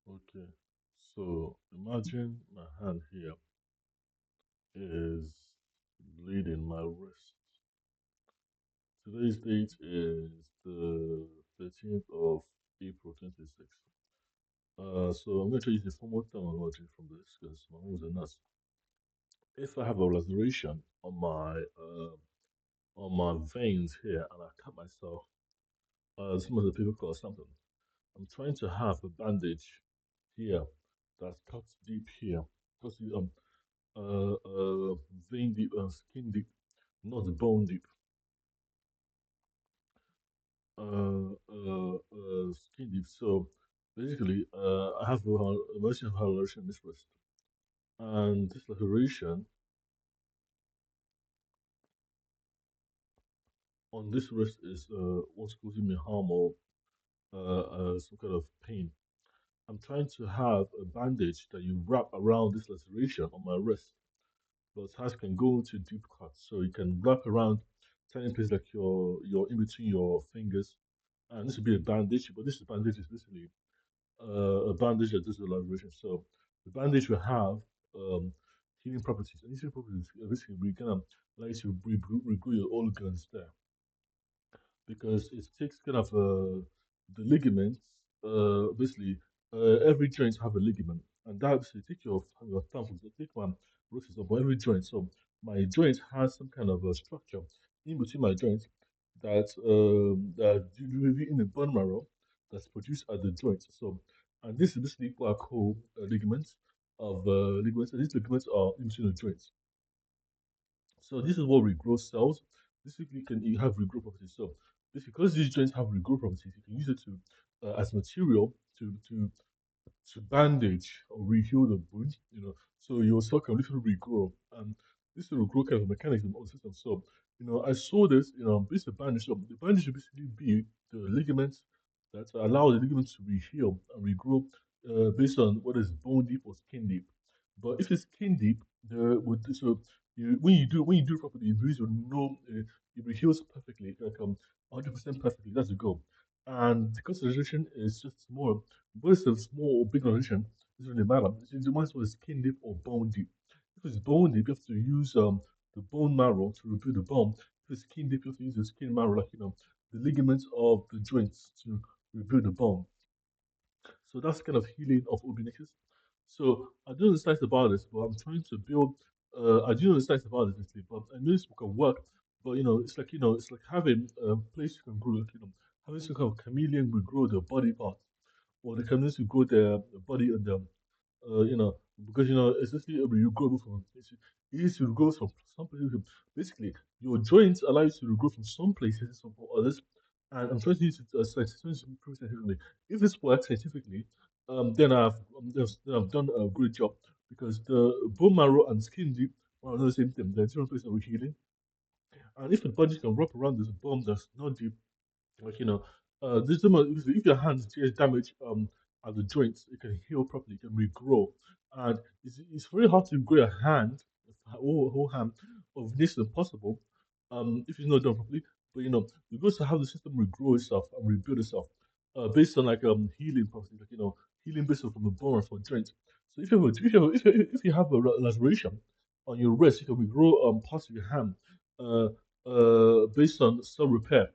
Okay, so imagine my hand here is bleeding my wrist. Today's date is the 13th of April 26. So I'm going to use the formal terminology from this because my mom was a nurse. If I have a laceration on my veins here and I cut myself, some of the people call it something. I'm trying to have a bandage here that's cut deep here. Because vein deep and skin deep, not bone deep. Skin deep. So basically, I have a emergency hallucination in this wrist, and this laceration on this wrist is what's causing me harm or some kind of pain. I'm trying to have a bandage that you wrap around this laceration on my wrist, but has can go into deep cuts, so you can wrap around tiny places like your in between your fingers. And this would be a bandage, but this bandage is basically a bandage that does the elaboration. So the bandage will have um, healing properties, and these healing properties basically we kind of like to regrow your organs there because it takes kind of the ligaments. Basically, every joint have a ligament, and that basically take your thumb, for example, take my wrist for every joint. So my joint has some kind of a structure in between my joints that usually in the bone marrow that's produced at the joint. So, and this is basically what I call ligaments of ligaments. And these ligaments are in between the joints. So this is what regrow cells. This you can you have regrow properties. So this because these joints have regrow properties, you can use it to as material to bandage or reheal the wound. So your cell can literally regrow, and this will grow kind of mechanism of the system. So I saw this. This is a bandage. So the bandage should basically be the ligaments that allow the ligaments to reheal and regrow based on whether it's bone deep or skin deep. But if it's skin deep, the with so when you do it properly, you really will know it reheals perfectly, like 100% perfectly. That's the goal. And the concentration is just small. Whether it's a small or big revision, it doesn't really matter. It might as well skin deep or bone deep. If it's bone deep, you have to use the bone marrow to rebuild the bone. If it's skin deep, you have to use the skin marrow, like the ligaments of the joints to rebuild the bone. So that's kind of healing of obeniscus. So I don't know the science about this, but I'm trying to build. I do know the science about this, basically, but I know this can work. But it's like having a place you can grow. Having some kind of chameleon will grow the body part, or the chameleons will grow the body and the because especially when you grow from it is to grow from some places. Basically, your joints allow you to grow from some places from others. And I'm trying to use it as scientifically. If this works scientifically, then I've done a great job because the bone marrow and skin deep are not the same thing. They're different places of healing. And if the body can wrap around this bone that's not deep, like this if your hands gets damaged at the joints, it can heal properly, it can regrow, and it's very hard to grow a hand, a whole hand of this impossible, if it's not done properly. But you go to have the system regrow itself and rebuild itself, based on like healing process, like healing based on from the bone and from joints. So if you have a laceration on your wrist, you can regrow parts of your hand, uh, based on cell repair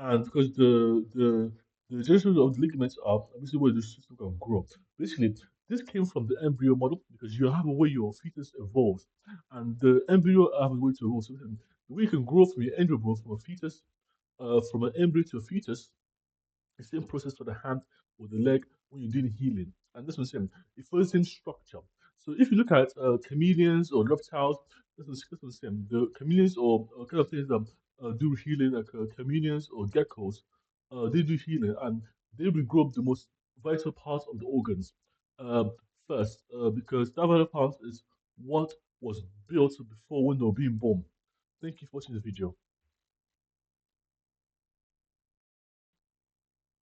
and because the generation of the ligaments are basically where the system can grow. Basically, this came from the embryo model because you have a way your fetus evolves, and the embryo have a way to evolve. So the way you can grow from your embryo from a fetus, from an embryo to a fetus, the same process for the hand or the leg when you're doing healing. And that's what I'm saying. It follows the same structure. So if you look at chameleons or reptiles, that's what I'm saying. The chameleons or kind of things that do healing, like chameleons or geckos, they do healing and they regrow the most vital parts of the organs um, first because that vital part is what was built before when they were being born. Thank you for watching the video.